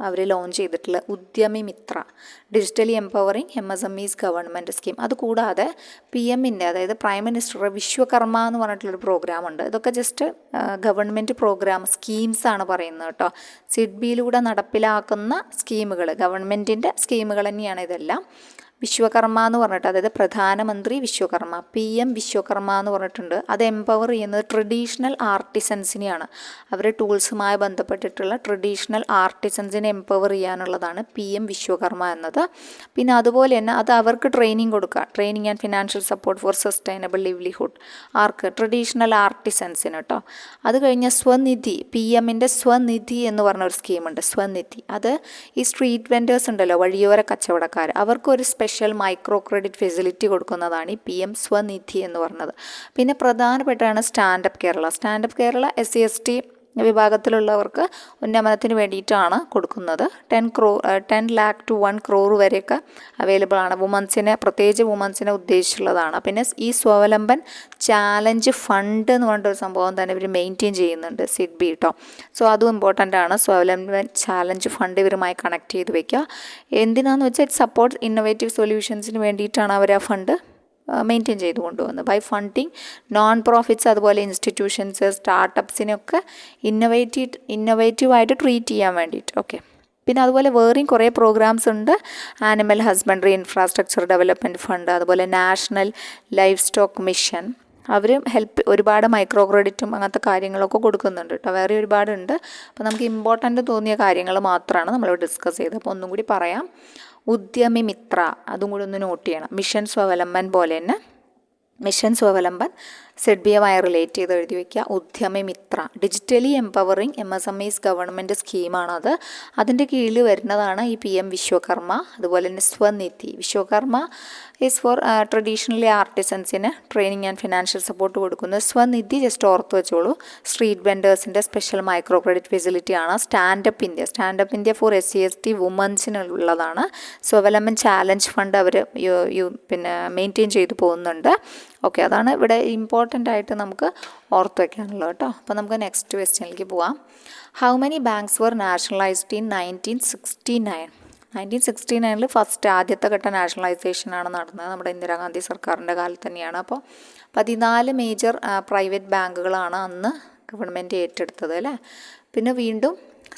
അവർ ലോഞ്ച് ചെയ്തിട്ടുള്ളത്. Udyamimitra digitally empowering MSMEs government scheme. അതുകൂടാതെ PMൻ്റെ അതായത് പ്രൈം മിനിസ്റ്റർ വിശ്വകർമ്മ എന്ന് പറഞ്ഞിട്ടുള്ളൊരു പ്രോഗ്രാമുണ്ട്. ഇതൊക്കെ ജസ്റ്റ് ഗവൺമെൻറ് പ്രോഗ്രാം സ്കീംസാണ് പറയുന്നത് കേട്ടോ. SIDBIയിലൂടെ നടപ്പിലാക്കുന്ന സ്കീമുകൾ, ഗവൺമെൻറ്റിൻ്റെ സ്കീമുകൾ തന്നെയാണ് ഇതെല്ലാം. വിശ്വകർമ്മ എന്ന് പറഞ്ഞിട്ട്, അതായത് പ്രധാനമന്ത്രി വിശ്വകർമ്മ, PM വിശ്വകർമ്മ എന്ന് പറഞ്ഞിട്ടുണ്ട്. അത് എംപവർ ചെയ്യുന്നത് ട്രഡീഷണൽ ആർട്ടിസൻസിനെയാണ്. അവർ ടൂൾസുമായി ബന്ധപ്പെട്ടിട്ടുള്ള ട്രഡീഷണൽ ആർട്ടിസൻസിനെ എംപവർ ചെയ്യാനുള്ളതാണ് PM വിശ്വകർമ്മ എന്നത്. പിന്നെ അതുപോലെ തന്നെ അത് അവർക്ക് ട്രെയിനിങ് കൊടുക്കുക, training and financial support for sustainable livelihood. ആർക്ക്? ട്രഡീഷണൽ ആർട്ടിസൻസിന് കേട്ടോ. അത് കഴിഞ്ഞ് സ്വനിധി, PMൻ്റെ സ്വനിധി എന്ന് പറഞ്ഞ ഒരു സ്കീമുണ്ട്. സ്വനിധി അത് ഈ സ്ട്രീറ്റ് വെൻഡേഴ്സ് ഉണ്ടല്ലോ, വഴിയോര കച്ചവടക്കാർ, അവർക്കൊരു സ്പെഷ്യൽ മൈക്രോ ക്രെഡിറ്റ് ഫെസിലിറ്റി കൊടുക്കുന്നതാണ് ഈ PM സ്വനിധി എന്ന് പറഞ്ഞത്. പിന്നെ പ്രധാനപ്പെട്ടാണ് സ്റ്റാൻഡപ്പ് കേരള SC/ST വിഭാഗത്തിലുള്ളവർക്ക് ഉന്നമനത്തിന് വേണ്ടിയിട്ടാണ് കൊടുക്കുന്നത്. 10 lakh to 1 crore വരെയൊക്കെ അവൈലബിൾ ആണ്. പ്രത്യേകിച്ച് വുമൻസിനെ ഉദ്ദേശിച്ചുള്ളതാണ്. പിന്നെ ഈ സ്വാവലംബൻ ചാലഞ്ച് ഫണ്ട് എന്ന് പറഞ്ഞിട്ടൊരു സംഭവം തന്നെ ഇവർ മെയിൻറ്റെയിൻ ചെയ്യുന്നുണ്ട് SIDBI കേട്ടോ. സോ അതും ഇമ്പോർട്ടൻ്റ് ആണ്. സ്വാവലംബൻ ചാലഞ്ച് ഫണ്ട് ഇവരുമായി കണക്ട് ചെയ്ത് വെക്കുക. എന്തിനാന്ന് വെച്ചാൽ ഇറ്റ് സപ്പോർട്ട് ഇന്നോവേറ്റീവ് സൊല്യൂഷൻസിന് വേണ്ടിയിട്ടാണ് അവർ ആ ഫണ്ട് മെയിൻറ്റെയിൻ ചെയ്ത് കൊണ്ടുവന്നത്. ബൈ ഫണ്ടിങ് നോൺ പ്രോഫിറ്റ്സ്, അതുപോലെ ഇൻസ്റ്റിറ്റ്യൂഷൻസ്, സ്റ്റാർട്ടപ്സിനൊക്കെ ഇന്നോവേറ്റീവായിട്ട് ട്രീറ്റ് ചെയ്യാൻ വേണ്ടിയിട്ട്. ഓക്കെ, പിന്നെ അതുപോലെ വേറെയും കുറേ പ്രോഗ്രാംസ് ഉണ്ട്. Animal husbandry infrastructure development fund, അതുപോലെ നാഷണൽ ലൈഫ് സ്റ്റോക്ക് മിഷൻ, അവർ ഒരുപാട് മൈക്രോ ക്രെഡിറ്റും അങ്ങനത്തെ കാര്യങ്ങളൊക്കെ കൊടുക്കുന്നുണ്ട് കേട്ടോ. വേറെ ഒരുപാടുണ്ട്. അപ്പോൾ നമുക്ക് ഇമ്പോർട്ടൻ്റ് തോന്നിയ കാര്യങ്ങൾ മാത്രമാണ് നമ്മൾ ഡിസ്കസ് ചെയ്തത്. അപ്പോൾ ഒന്നും കൂടി പറയാം. ഉദ്യമിമിത്ര, അതും കൂടി ഒന്ന് നോട്ട് ചെയ്യണം. മിഷൻ സ്വാവലംബൻ പോലെ തന്നെ മിഷൻ സ്വാവലംബൻ SIDBIയുമായി റിലേറ്റ് ചെയ്ത് എഴുതി വയ്ക്കുക. Udyamimitra digitally empowering MSMEs government സ്കീമാണത്. അതിൻ്റെ കീഴിൽ വരുന്നതാണ് ഈ PM വിശ്വകർമ്മ. അതുപോലെ തന്നെ Svanidhi. Vishwakarma is for traditionally ആർട്ടിസൻസിന് ട്രെയിനിങ് ആൻഡ് ഫിനാൻഷ്യൽ സപ്പോർട്ട് കൊടുക്കുന്നത്. സ്വനിധി ജസ്റ്റ് ഓർത്ത് വെച്ചോളൂ, സ്ട്രീറ്റ് വെൻഡേഴ്സിൻ്റെ സ്പെഷ്യൽ മൈക്രോ ക്രെഡിറ്റ് ഫെസിലിറ്റിയാണ്. സ്റ്റാൻഡപ്പ് ഇന്ത്യ ഫോർ SC/ST വുമൻസിനുള്ളതാണ്. സ്വാവലംബൻ ചാലഞ്ച് ഫണ്ട് അവർ പിന്നെ മെയിൻറ്റെയിൻ ചെയ്തു പോകുന്നുണ്ട്. ഓക്കെ, അതാണ് ഇവിടെ ഇമ്പോർട്ടൻ്റ് ആയിട്ട് നമുക്ക് ഓർത്ത് വയ്ക്കാനുള്ളത് കേട്ടോ. അപ്പോൾ നമുക്ക് നെക്സ്റ്റ് ക്വസ്റ്റ്യനിലേക്ക് പോവാം. How many banks were nationalised in 1969? 1969 first ആദ്യത്തെ ഘട്ട നാഷണലൈസേഷനാണ് നടന്നത്. നമ്മുടെ ഇന്ദിരാഗാന്ധി സർക്കാരിൻ്റെ കാലത്ത് തന്നെയാണ്. അപ്പോൾ 14 മേജർ പ്രൈവറ്റ് ബാങ്കുകളാണ് അന്ന് ഗവൺമെൻറ് ഏറ്റെടുത്തത് അല്ലേ. പിന്നെ വീണ്ടും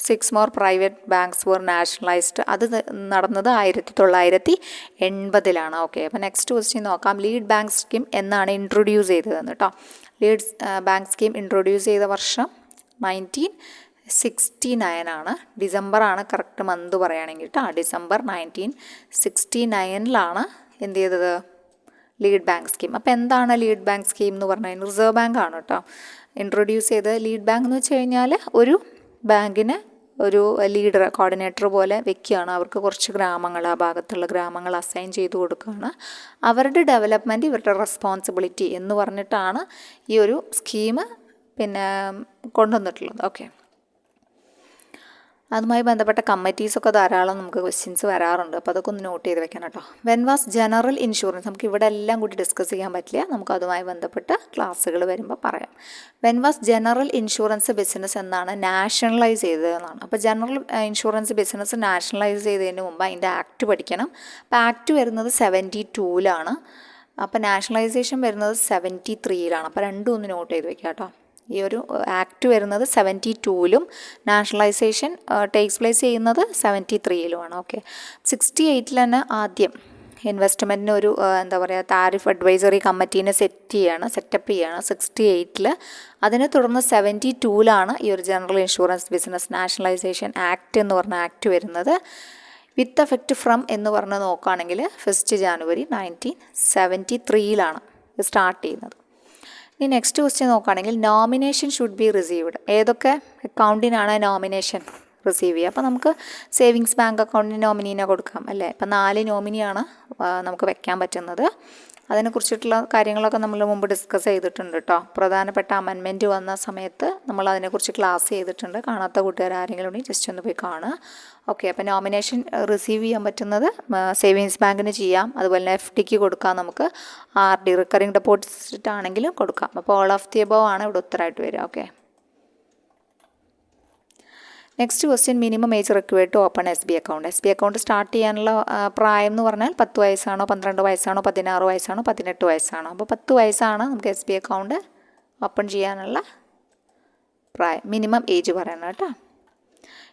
6 more private banks were nationalised. അത് നടന്നത് 1980-ലാണ്. ഓക്കെ, അപ്പോൾ നെക്സ്റ്റ് ക്വസ്റ്റ്യൻ നോക്കാം. ലീഡ് ബാങ്ക് സ്കീം എന്നാണ് ഇൻട്രൊഡ്യൂസ് ചെയ്തതെന്ന് കേട്ടോ. ലീഡ് ബാങ്ക് സ്കീം ഇൻട്രൊഡ്യൂസ് ചെയ്ത വർഷം 1969 ആണ്. ഡിസംബറാണ് കറക്റ്റ് മന്ത് പറയുകയാണെങ്കിൽ കേട്ടോ. ഡിസംബർ 1969 എന്ത് ചെയ്തത്? Lead bank scheme. അപ്പോൾ എന്താണ് ലീഡ് ബാങ്ക് സ്കീം എന്ന് പറഞ്ഞാൽ? റിസർവ് ബാങ്ക് ആണ് കേട്ടോ ഇൻട്രൊഡ്യൂസ് ചെയ്തത്. ലീഡ് ബാങ്ക് എന്ന് വെച്ച് കഴിഞ്ഞാൽ ഒരു ബാങ്കിന് ഒരു ലീഡർ, കോർഡിനേറ്റർ പോലെ വെക്കുകയാണ്. അവർക്ക് കുറച്ച് ഗ്രാമങ്ങൾ, ആ ഭാഗത്തുള്ള ഗ്രാമങ്ങൾ അസൈൻ ചെയ്ത് കൊടുക്കുകയാണ്. അവരുടെ ഡെവലപ്മെൻറ്റ് ഇവരുടെ റെസ്പോൺസിബിലിറ്റി എന്ന് പറഞ്ഞിട്ടാണ് ഈ ഒരു സ്കീം കൊണ്ടുവന്നിട്ടുള്ളത്. ഓക്കെ, അതുമായി ബന്ധപ്പെട്ട കമ്മിറ്റീസൊക്കെ ധാരാളം നമുക്ക് ക്വസ്റ്റ്യൻസ് വരാറുണ്ട്. അപ്പോൾ അതൊക്കെ ഒന്ന് നോട്ട് ചെയ്ത് വെക്കണം കേട്ടോ. When was general insurance? നമുക്ക് ഇവിടെ എല്ലാം കൂടി ഡിസ്കസ് ചെയ്യാൻ പറ്റില്ല, നമുക്ക് അതുമായി ബന്ധപ്പെട്ട് ക്ലാസ്സുകൾ വരുമ്പോൾ പറയാം. When was general insurance business എന്നാണ് നാഷണലൈസ് ചെയ്തതെന്നാണ്. അപ്പോൾ ജനറൽ ഇൻഷുറൻസ് ബിസിനസ് നാഷണലൈസ് ചെയ്തതിന് മുമ്പ് അതിൻ്റെ ആക്ട് പഠിക്കണം. അപ്പോൾ ആക്ട് വരുന്നത് 72-ലാണ്. അപ്പോൾ നാഷണലൈസേഷൻ വരുന്നത് 73-ലാണ്. അപ്പോൾ രണ്ടും ഒന്ന് നോട്ട് ചെയ്ത് വെക്കാം കേട്ടോ. ഈ ഒരു ആക്ട് വരുന്നത് 72-ലും നാഷണലൈസേഷൻ ടേക്സ് പ്ലേസ് ചെയ്യുന്നത് 73-ലുമാണ്. ഓക്കെ, 68-ൽ തന്നെ ആദ്യം ഇൻവെസ്റ്റ്മെൻറ്റിന് ഒരു താരിഫ് അഡ്വൈസറി കമ്മിറ്റീനെ സെറ്റപ്പ് ചെയ്യാണ് 68-ൽ. അതിനെ തുടർന്ന് 72-ലാണ് ഈ ഒരു general insurance business nationalisation act എന്ന് പറഞ്ഞ ആക്ട് വരുന്നത്. വിത്ത് എഫക്റ്റ് ഫ്രം എന്ന് പറഞ്ഞ് നോക്കുകയാണെങ്കിൽ 1 ജാനുവരി 1973-ലാണ് സ്റ്റാർട്ട് ചെയ്യുന്നത്. ഇനി നെക്സ്റ്റ് ക്വസ്റ്റ്യൻ നോക്കുകയാണെങ്കിൽ നോമിനേഷൻ ഷുഡ് ബി റിസീവ്ഡ്. ഏതൊക്കെ അക്കൗണ്ടിനാണ് നോമിനേഷൻ റിസീവ് ചെയ്യുക? അപ്പോൾ നമുക്ക് സേവിങ്സ് ബാങ്ക് അക്കൗണ്ടിന് നോമിനീനെ കൊടുക്കാം അല്ലേ. ഇപ്പം 4 നോമിനിയാണ് നമുക്ക് വെക്കാൻ പറ്റുന്നത്. അതിനെക്കുറിച്ചിട്ടുള്ള കാര്യങ്ങളൊക്കെ നമ്മൾ മുമ്പ് ഡിസ്കസ് ചെയ്തിട്ടുണ്ട് കേട്ടോ. പ്രധാനപ്പെട്ട അമെൻമെൻറ്റ് വന്ന സമയത്ത് നമ്മൾ അതിനെക്കുറിച്ച് ക്ലാസ് ചെയ്തിട്ടുണ്ട്. കാണാത്ത കൂട്ടുകാർ ആരെങ്കിലും ഉണ്ടെങ്കിൽ ജസ്റ്റ് ഒന്ന് പോയി കാണുക. ഓക്കെ, അപ്പോൾ നോമിനേഷൻ റിസീവ് ചെയ്യാൻ പറ്റുന്നത് സേവിങ്സ് ബാങ്കിന് ചെയ്യാം, അതുപോലെ തന്നെ FDക്ക് കൊടുക്കാം, നമുക്ക് RD റിക്കറിംഗ് ഡെപ്പോസിറ്റ് ആണെങ്കിലും കൊടുക്കാം. അപ്പോൾ ഓൾ ഓഫ് ദി എബോവ് ആണ് ഇവിടെ ഉത്തരമായിട്ട് വരിക. Okay, next question. Minimum age required to open SB account. SB account start ചെയ്യാനുള്ള പ്രായം എന്ന് പറഞ്ഞാൽ 10 വയസ്സാണോ, 12 വയസ്സാണോ, 16 വയസ്സാണോ, 18 വയസ്സാണോ? അപ്പോൾ 10 വയസ്സാണ് നമുക്ക് SB അക്കൗണ്ട് ഓപ്പൺ ചെയ്യാനുള്ള പ്രായം, മിനിമം ഏജ് പറയണം കേട്ടോ.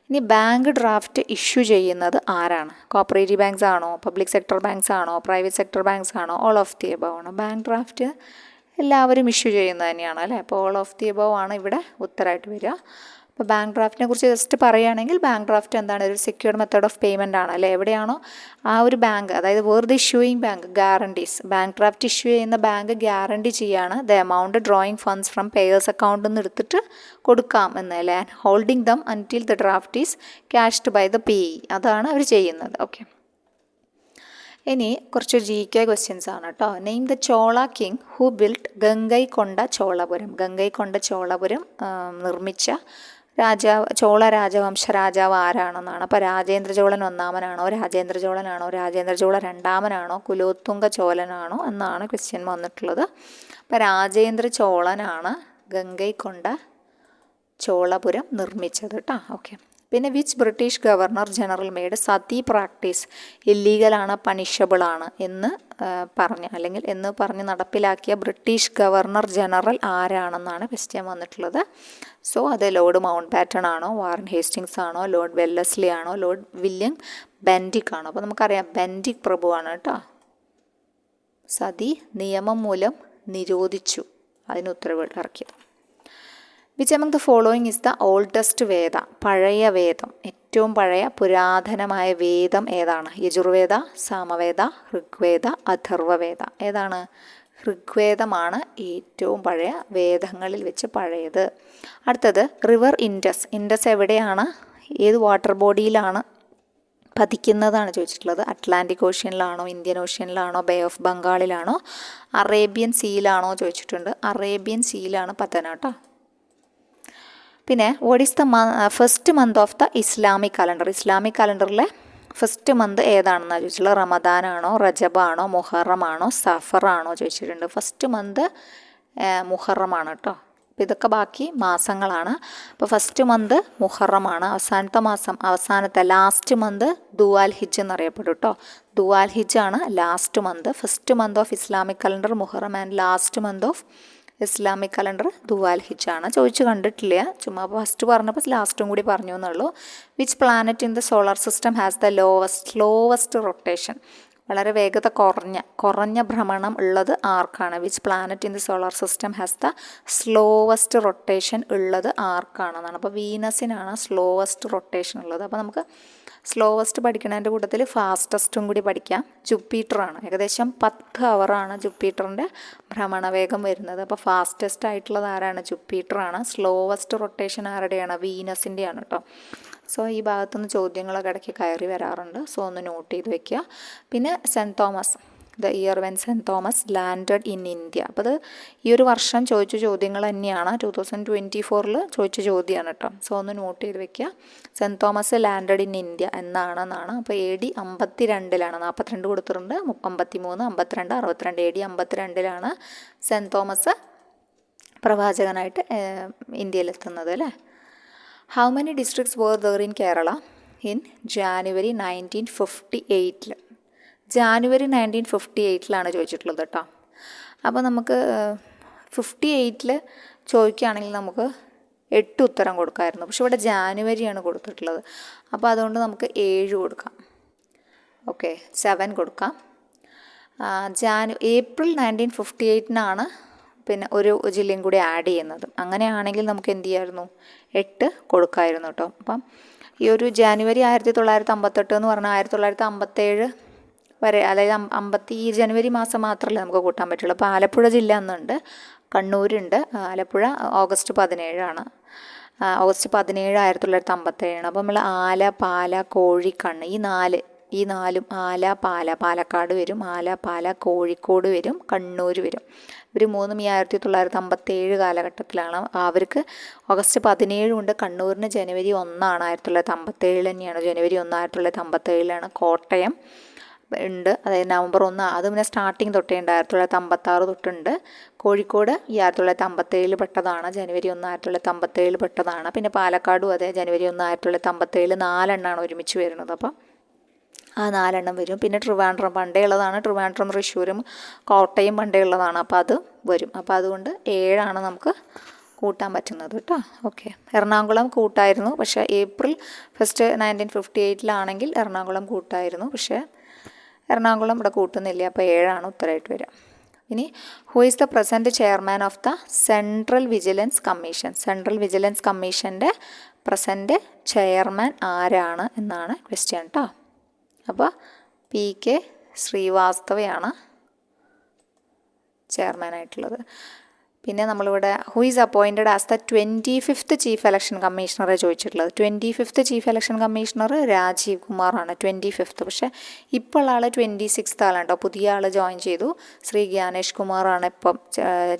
ഇനി ബാങ്ക് ഡ്രാഫ്റ്റ് ഇഷ്യൂ ചെയ്യുന്നത് ആരാണ്? കോപ്പറേറ്റീവ് ബാങ്ക്സ് ആണോ, പബ്ലിക് സെക്ടർ ബാങ്ക്സ് ആണോ, പ്രൈവറ്റ് സെക്ടർ ബാങ്ക്സ് ആണോ, ഓൾ ഓഫ് ദി എബോവ് ആണോ? ബാങ്ക് ഡ്രാഫ്റ്റ് എല്ലാവരും ഇഷ്യൂ ചെയ്യുന്നത് തന്നെയാണ് അല്ലേ. അപ്പോൾ ഓൾ ഓഫ് ദി എബോവ് ആണ് ഇവിടെ ഉത്തരമായിട്ട് വരിക. അപ്പോൾ ബാങ്ക് ഡ്രാഫ്റ്റിനെ കുറിച്ച് ജസ്റ്റ് പറയുകയാണെങ്കിൽ ബാങ്ക് ഡ്രാഫ്റ്റ് എന്താണ്? ഒരു സെക്യൂർഡ് മെത്തേഡ് ഓഫ് പേയ്മെൻ്റ് ആണ് അല്ലേ. എവിടെയാണോ ആ ഒരു ബാങ്ക്, അതായത് where the issuing bank guarantees, bank draft issue ചെയ്യുന്ന ബാങ്ക് ഗ്യാരണ്ടി ചെയ്യാണ് the amount drawing funds from payer's അക്കൗണ്ടിൽ നിന്ന് എടുത്തിട്ട് കൊടുക്കാം എന്ന് അല്ലേ. Holding them until the draft is cashed by the payee, അതാണ് അവർ ചെയ്യുന്നത്. ഓക്കെ, ഇനി കുറച്ച് GK ക്വസ്റ്റ്യൻസ് ആണ് കേട്ടോ. Name the Chola king who built Gangaikonda Cholapuram. Gangaikonda Cholapuram നിർമ്മിച്ച ചോള രാജവംശ രാജാവ് ആരാണെന്നാണ്. അപ്പോൾ രാജേന്ദ്ര ചോളൻ ഒന്നാമനാണോ, രാജേന്ദ്ര ചോളനാണോ, രാജേന്ദ്ര ചോള രണ്ടാമനാണോ, കുലോത്തുംഗ ചോളനാണോ എന്നാണ് ക്വസ്റ്റ്യൻ വന്നിട്ടുള്ളത്. അപ്പോൾ രാജേന്ദ്ര ചോളനാണ് ഗംഗൈകൊണ്ട ചോളപുരം നിർമ്മിച്ചത് കേട്ടോ. ഓക്കെ, പിന്നെ which British governor general made sati practice ഇല്ലീഗലാണ്, പണിഷബിൾ ആണ് എന്ന് പറഞ്ഞ് നടപ്പിലാക്കിയ ബ്രിട്ടീഷ് ഗവർണർ ജനറൽ ആരാണെന്നാണ് ക്വസ്റ്റ്യൻ വന്നിട്ടുള്ളത്. സോ അത് ലോർഡ് മൗണ്ട് ബാറ്റൺ ആണോ, വാറൻ ഹേസ്റ്റിങ്സ് ആണോ, ലോർഡ് വെല്ലസ്ലി ആണോ, ലോർഡ് വില്യം ബെൻഡിക് ആണോ? അപ്പോൾ നമുക്കറിയാം ബെൻഡിക് പ്രഭുവാണ് കേട്ടോ. സതി നിയമം മൂലം നിരോധിച്ചു, അതിന് ഉത്തരവ് ഇറക്കിയത്. Which among the following is the oldest Veda. പഴയ വേദം, ഏറ്റവും പഴയ പുരാതനമായ വേദം ഏതാണ്? യജുർവേദ, സാമവേദ, ഋഗ്വേദ, അഥർവവേദ. ഏതാണ്? ഋഗ്വേദമാണ് ഏറ്റവും പഴയ വേദങ്ങളിൽ വെച്ച് പഴയത്. അടുത്തത് റിവർ ഇൻഡസ്. ഇൻഡസ് എവിടെയാണ്, ഏത് വാട്ടർ ബോഡിയിലാണ് പതിക്കുന്നതാണ് ചോദിച്ചിട്ടുള്ളത്. അറ്റ്ലാന്റിക് ഓഷ്യനിലാണോ, ഇന്ത്യൻ ഓഷ്യനിലാണോ, ബേ ഓഫ് ബംഗാളിലാണോ, അറേബ്യൻ സീയിലാണോ ചോദിച്ചിട്ടുണ്ട്. അറേബ്യൻ സീയിലാണ് പതന കേട്ടോ. പിന്നെ what is the first month of the Islamic calendar. Islamic കലണ്ടറിലെ ഫസ്റ്റ് മന്ത് ഏതാണെന്നാണ് ചോദിച്ചിട്ടുള്ളത്. റമദാനാണോ, റജബാണോ, മുഹറമാണോ, സഫറാണോ ചോദിച്ചിട്ടുണ്ട്. ഫസ്റ്റ് മന്ത് മുഹറമാണ് കേട്ടോ. അപ്പോൾ ഇതൊക്കെ ബാക്കി മാസങ്ങളാണ്. അപ്പോൾ ഫസ്റ്റ് മന്ത് മുഹറമാണ്. അവസാനത്തെ മാസം, ലാസ്റ്റ് മന്ത് ദുവാൽ ഹിജ് എന്നറിയപ്പെടും കേട്ടോ. ദുവാൽ ഹിജ് ആണ് last month. First month of Islamic calendar Muharram and last month of Islamic calendar Dhul Hijjah ആണ്. ചോദിച്ചു കണ്ടിട്ടില്ല, ചുമ്മാ ഫസ്റ്റ് പറഞ്ഞപ്പോൾ ലാസ്റ്റും കൂടി പറഞ്ഞു എന്നുള്ളൂ. Which planet in the solar system has the slowest rotation? വളരെ വേഗത കുറഞ്ഞ ഭ്രമണം ഉള്ളത് ആർക്കാണ്? Which planet in the solar system has the slowest rotation ഉള്ളത് ആർക്കാണെന്നാണ്. അപ്പോൾ വീനസിനാണ് സ്ലോവസ്റ്റ് റൊട്ടേഷൻ ഉള്ളത്. അപ്പോൾ നമുക്ക് സ്ലോവസ്റ്റ് പഠിക്കുന്നതിൻ്റെ കൂട്ടത്തിൽ ഫാസ്റ്റസ്റ്റും കൂടി പഠിക്കാം. ജുപ്പിറ്ററാണ്. ഏകദേശം 10 ഹവറാണ് ജുപ്പിറ്ററിൻ്റെ ഭ്രമണവേഗം വരുന്നത്. അപ്പോൾ ഫാസ്റ്റസ്റ്റ് ആയിട്ടുള്ളത് ആരാണ്? ജുപ്പിറ്ററാണ്. Slowest rotation ആരുടെയാണ്? വീനസിൻ്റെയാണ് കേട്ടോ. സോ ഈ ഭാഗത്തുനിന്ന് ചോദ്യങ്ങളൊക്കെ ഇടയ്ക്ക് കയറി വരാറുണ്ട്. സോ ഒന്ന് നോട്ട് ചെയ്ത് വെക്കുക. പിന്നെ Saint Thomas, the year when Saint Thomas landed in India. അപ്പോൾ അത് ഈ ഒരു വർഷം ചോദിച്ച ചോദ്യങ്ങൾ തന്നെയാണ്. 2024 ചോദിച്ച ചോദ്യമാണ് കേട്ടോ. സോ ഒന്ന് നോട്ട് ചെയ്ത് വെക്കുക. Saint Thomas landed in India എന്നാണെന്നാണ്. അപ്പോൾ AD 52-ലാണ്. 42 കൊടുത്തിട്ടുണ്ട്. 53, 52, 62. AD 52-ലാണ് സെൻറ്റ് തോമസ് പ്രവാചകനായിട്ട് ഇന്ത്യയിലെത്തുന്നത് അല്ലേ. How many districts were there in Kerala in January 1958? January 1958-ലാണ് ചോദിച്ചിട്ടുള്ളത് കേട്ടോ. അപ്പോൾ നമുക്ക് 58 ചോദിക്കുകയാണെങ്കിൽ നമുക്ക് 8 ഉത്തരം കൊടുക്കാമായിരുന്നു. പക്ഷെ ഇവിടെ ജാനുവരിയാണ് കൊടുത്തിട്ടുള്ളത്. അപ്പോൾ അതുകൊണ്ട് നമുക്ക് 7 കൊടുക്കാം. ഓക്കെ, 7 കൊടുക്കാം. ഏപ്രിൽ 1958-നാണ് പിന്നെ ഒരു ജില്ലയും കൂടി ആഡ് ചെയ്യുന്നത്. അങ്ങനെയാണെങ്കിൽ നമുക്ക് എന്ത് ചെയ്യായിരുന്നു? 8 കൊടുക്കാമായിരുന്നു കേട്ടോ. അപ്പം ഈ ഒരു ജാനുവരി 1958 എന്ന് പറഞ്ഞാൽ 1957 വരെ, അതായത് ഈ ജനുവരി മാസം മാത്രമല്ലേ നമുക്ക് കൂട്ടാൻ പറ്റുള്ളൂ. അപ്പോൾ ആലപ്പുഴ ജില്ല എന്നുണ്ട്, കണ്ണൂരുണ്ട്. Alappuzha August 17 August 17 1957. അപ്പോൾ നമ്മൾ ആല, പാല, കോഴി, കണ്ണ് ഈ നാലും പാലക്കാട് വരും, പാല, കോഴിക്കോട് വരും, കണ്ണൂർ വരും. ഇവർ മൂന്നും ഈ 1957 കാലഘട്ടത്തിലാണ്. അവർക്ക് ഓഗസ്റ്റ് 17 ഉണ്ട്. കണ്ണൂരിന് ജനുവരി 1 1957 തന്നെയാണ്. ജനുവരി 1 1957 കോട്ടയം ഉണ്ട്, അതായത് നവംബർ 1. അത് പിന്നെ സ്റ്റാർട്ടിങ് തൊട്ടേ ഉണ്ട്, 1956 തൊട്ടുണ്ട്. കോഴിക്കോട് ഈ 1957 പെട്ടതാണ്, ജനുവരി 1 1957 പെട്ടതാണ്. പിന്നെ പാലക്കാടും അതെ, ജനുവരി 1 1957. 4 എണ്ണമാണ് ഒരുമിച്ച് വരുന്നത്. അപ്പം ആ 4 എണ്ണം വരും. പിന്നെ ട്രിവാൻഡ്രം പണ്ടേ ഉള്ളതാണ്. ട്രിവാൻഡ്രം, തൃശ്ശൂരും കോട്ടയം പണ്ടേ ഉള്ളതാണ്. അപ്പോൾ അത് വരും. അപ്പോൾ അതുകൊണ്ട് 7 നമുക്ക് കൂട്ടാൻ പറ്റുന്നത് കേട്ടോ. ഓക്കെ, എറണാകുളം കൂട്ടായിരുന്നു. പക്ഷേ ഏപ്രിൽ 1 1958-ലാണെങ്കിൽ എറണാകുളം കൂട്ടായിരുന്നു. പക്ഷേ എറണാകുളം ഇവിടെ കൂട്ടുന്നില്ല. അപ്പോൾ 7 ഉത്തരമായിട്ട് വരിക. ഇനി who is the present chairman of the central vigilance commission? Central vigilance കമ്മീഷൻ്റെ പ്രസൻറ്റ് ചെയർമാൻ ആരാണ് എന്നാണ് ക്വസ്റ്റ്യൻ കേട്ടോ. അപ്പോൾ PK ശ്രീവാസ്തവയാണ് ചെയർമാനായിട്ടുള്ളത്. പിന്നെ നമ്മളിവിടെ who is appointed as the 25th chief election കമ്മീഷണറെ ചോദിച്ചിട്ടുള്ളത്. 25th chief election commissioner Rajeev കുമാറാണ്, 25th. പക്ഷേ ഇപ്പോൾ ആൾ 26th ആളുണ്ടോ, പുതിയ ആൾ ജോയിൻ ചെയ്തു. ശ്രീ ജ്ഞാനേഷ് കുമാറാണ് ഇപ്പം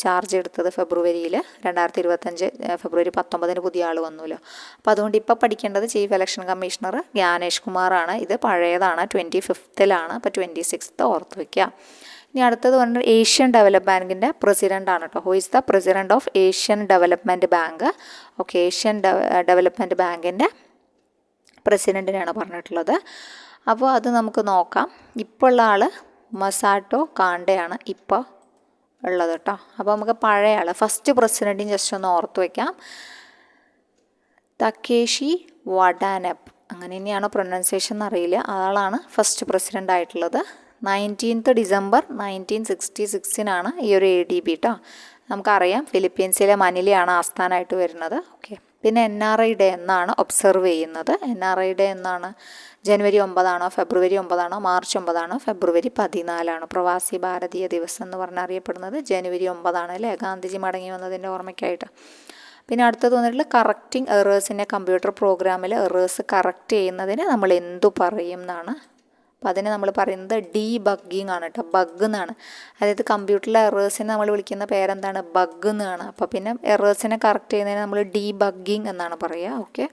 ചാർജ് എടുത്തത്. ഫെബ്രുവരിയിൽ 2025 ഫെബ്രുവരി 19 പുതിയ ആൾ വന്നുല്ലോ. അപ്പോൾ അതുകൊണ്ട് ഇപ്പോൾ പഠിക്കേണ്ടത് ചീഫ് ഇലക്ഷൻ കമ്മീഷണർ ജ്ഞാനേഷ് കുമാറാണ്. ഇത് പഴയതാണ്, 25th-ലാണ്. അപ്പോൾ 26th ഓർത്ത് വയ്ക്കുക. ഇനി അടുത്തത് പറഞ്ഞാൽ ഏഷ്യൻ ഡെവലപ്മെൻറ്റ് ബാങ്കിൻ്റെ പ്രസിഡൻ്റാണ് കേട്ടോ. Who is the president of Asian development bank? Okay, Asian development ബാങ്കിൻ്റെ പ്രസിഡൻറ്റിനാണ് പറഞ്ഞിട്ടുള്ളത്. അപ്പോൾ അത് നമുക്ക് നോക്കാം. ഇപ്പോൾ ഉള്ള ആൾ മസാട്ടോ കാണ്ടയാണ് ഇപ്പോൾ ഉള്ളത് കേട്ടോ. അപ്പോൾ നമുക്ക് പഴയ ആൾ ഫസ്റ്റ് പ്രസിഡൻറ്റിന് ജസ്റ്റ് ഒന്ന് ഓർത്ത് വയ്ക്കാം. തക്കേഷി വഡാനപ്പ്, അങ്ങനെ തന്നെയാണോ പ്രൊനൗൺസിയേഷൻ എന്നറിയില്ല. ആളാണ് ഫസ്റ്റ് പ്രസിഡൻ്റ് ആയിട്ടുള്ളത്. 19th December 1966 ഈ ഒരു ADB കേട്ടോ. നമുക്കറിയാം ഫിലിപ്പീൻസിലെ മനിലയാണ് ആസ്ഥാനമായിട്ട് വരുന്നത്. ഓക്കെ, പിന്നെ NRI ഡേ എന്നാണ് ഒബ്സർവ് ചെയ്യുന്നത്? NRI ഡേ എന്നാണ്? ജനുവരി 9 ഫെബ്രുവരി 9 മാർച്ച് 9 ഫെബ്രുവരി 14 പ്രവാസി ഭാരതീയ ദിവസം എന്ന് പറഞ്ഞ് അറിയപ്പെടുന്നത് ജനുവരി 9 അല്ലേ, ഗാന്ധിജി മടങ്ങി വന്നതിൻ്റെ ഓർമ്മയ്ക്കായിട്ട്. പിന്നെ അടുത്തത് വന്നിട്ടുള്ള കറക്റ്റിംഗ് എറേഴ്സിൻ്റെ കമ്പ്യൂട്ടർ പ്രോഗ്രാമിൽ എറേഴ്സ് കറക്റ്റ് ചെയ്യുന്നതിന് നമ്മൾ എന്തു പറയും എന്നാണ്. അപ്പോൾ അതിന് നമ്മൾ പറയുന്നത് ഡീബഗ്ഗിങ് ആണ് കേട്ടോ. ബഗ് എന്നാണ്. അതായത് കമ്പ്യൂട്ടറിലെ എറേഴ്സിനെ നമ്മൾ വിളിക്കുന്ന പേരെന്താണ്? ബഗ് എന്നാണ്. അപ്പോൾ പിന്നെ എറേഴ്സിനെ കറക്റ്റ് ചെയ്യുന്നതിന് നമ്മൾ ഡീബഗ്ഗിങ് എന്നാണ് പറയുക. Okay,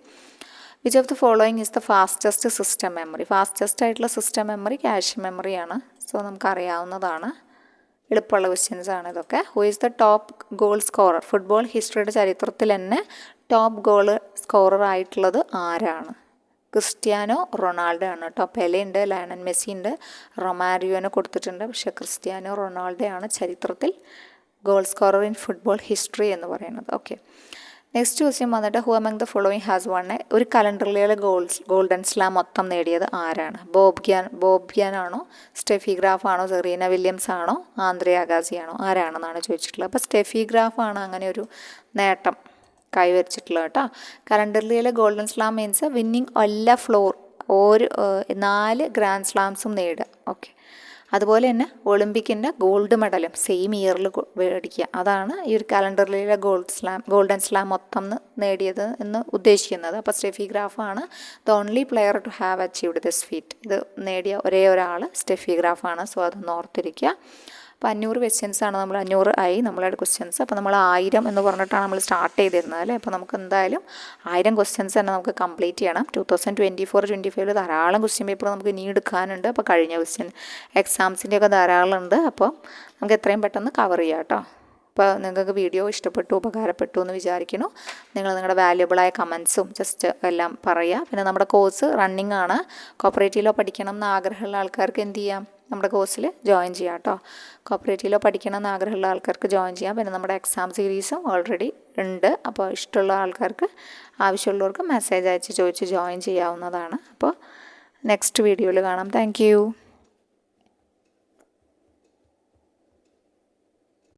which of the following is the fastest system memory. Fastest ആയിട്ടുള്ള സിസ്റ്റം മെമ്മറി ക്യാഷ് മെമ്മറിയാണ്. സോ നമുക്കറിയാവുന്നതാണ്, എളുപ്പമുള്ള ക്വസ്റ്റ്യൻസ് ആണ് ഇതൊക്കെ. Who is the top goal scorer. Football ഹിസ്റ്ററിയുടെ ചരിത്രത്തിൽ തന്നെ ടോപ്പ് ഗോൾ സ്കോറർ ആയിട്ടുള്ളത് ആരാണ്? ക്രിസ്ത്യാനോ റൊണാൾഡോ ആണ് കേട്ടോ. പെലെ ഉണ്ട്, ലയണൽ മെസ്സി ഉണ്ട്, റൊമാരിയോനെ കൊടുത്തിട്ടുണ്ട്. പക്ഷേ ക്രിസ്ത്യാനോ റൊണാൾഡോ ആണ് ചരിത്രത്തിൽ goal scorer in football history എന്ന് പറയുന്നത്. ഓക്കെ, നെക്സ്റ്റ് ക്വസ്റ്റ്യൻ വന്നിട്ട് who among the following has one ഒരു കലണ്ടറിലെ ഗോൾഡൻ സ്ലാം മൊത്തം നേടിയത് ആരാണ്? ബോബ് ഗ്യാൻ ആണോ, സ്റ്റെഫി ഗ്രാഫ് ആണോ, സെറീന വില്യംസ് ആണോ, ആന്ദ്രെ അഗാസി ആണോ, ആരാണെന്നാണ് ചോദിച്ചിട്ടുള്ളത്. അപ്പോൾ സ്റ്റെഫി ഗ്രാഫ് ആണ് അങ്ങനെ ഒരു നേട്ടം കൈവരിച്ചിട്ടുള്ളത് കേട്ടോ. കലണ്ടറിലെ ഗോൾഡൻ സ്ലാം മീൻസ് വിന്നിങ് എല്ലാ ഒരു 4 ഗ്രാൻഡ് സ്ലാംസും നേടുക. ഓക്കെ, അതുപോലെ തന്നെ ഒളിമ്പിക്കിൻ്റെ ഗോൾഡ് മെഡലും സെയിം ഇയറിൽ മേടിക്കുക. അതാണ് ഈ ഒരു കലണ്ടറിലെ ഗോൾഡൻ സ്ലാം മൊത്തം നേടിയത് എന്ന് ഉദ്ദേശിക്കുന്നത്. അപ്പോൾ സ്റ്റെഫി ഗ്രാഫാണ് the only player to have achieved this feat. ഇത് നേടിയ ഒരേ ഒരാൾ സ്റ്റെഫി ഗ്രാഫാണ്. സോ അതൊന്ന് ഓർത്തിരിക്കുക. അപ്പോൾ 500 ക്വസ്റ്റ്യൻസാണ് നമ്മൾ 500 ആയി നമ്മളുടെ ക്വസ്റ്റ്യൻസ്. അപ്പോൾ നമ്മൾ 1000 എന്ന് പറഞ്ഞിട്ടാണ് നമ്മൾ സ്റ്റാർട്ട് ചെയ്തിരുന്നത് അല്ലേ. അപ്പോൾ നമുക്ക് എന്തായാലും 1000 ക്വസ്റ്റ്യൻസ് തന്നെ നമുക്ക് കംപ്ലീറ്റ് ചെയ്യണം. 2024-25 ധാരാളം ക്വസ്റ്റ്യൻ പേപ്പർ നമുക്ക് ഇനി എടുക്കാനുണ്ട്. അപ്പോൾ കഴിഞ്ഞ ക്വസ്റ്റ്യൻ എക്സാംസിൻ്റെയൊക്കെ ധാരാളം ഉണ്ട്. അപ്പോൾ നമുക്ക് എത്രയും പെട്ടെന്ന് കവർ ചെയ്യാം കേട്ടോ. അപ്പോൾ നിങ്ങൾക്ക് വീഡിയോ ഇഷ്ടപ്പെട്ടു, ഉപകാരപ്പെട്ടു എന്ന് വിചാരിക്കുന്നു. നിങ്ങൾ നിങ്ങളുടെ വാല്യുബിളായ കമൻസും ജസ്റ്റ് എല്ലാം പറയുക. പിന്നെ നമ്മുടെ കോഴ്സ് റണ്ണിങ് ആണ്. കോപ്പറേറ്റീവിലോ പഠിക്കണം എന്ന് ആഗ്രഹമുള്ള ആൾക്കാർക്ക് എന്ത് ചെയ്യാം, നമ്മുടെ കോഴ്സിൽ ജോയിൻ ചെയ്യാം കേട്ടോ. കോപ്പറേറ്റീവിലോ പഠിക്കണം എന്ന് ആഗ്രഹമുള്ള ആൾക്കാർക്ക് ജോയിൻ ചെയ്യാം. പിന്നെ നമ്മുടെ എക്സാം സീരീസും ഓൾറെഡി ഉണ്ട്. അപ്പോൾ ഇഷ്ടമുള്ള ആൾക്കാർക്ക്, ആവശ്യമുള്ളവർക്ക് മെസ്സേജ് അയച്ച് ചോദിച്ച് ജോയിൻ ചെയ്യാവുന്നതാണ്. അപ്പോൾ നെക്സ്റ്റ് വീഡിയോയിൽ കാണാം. താങ്ക്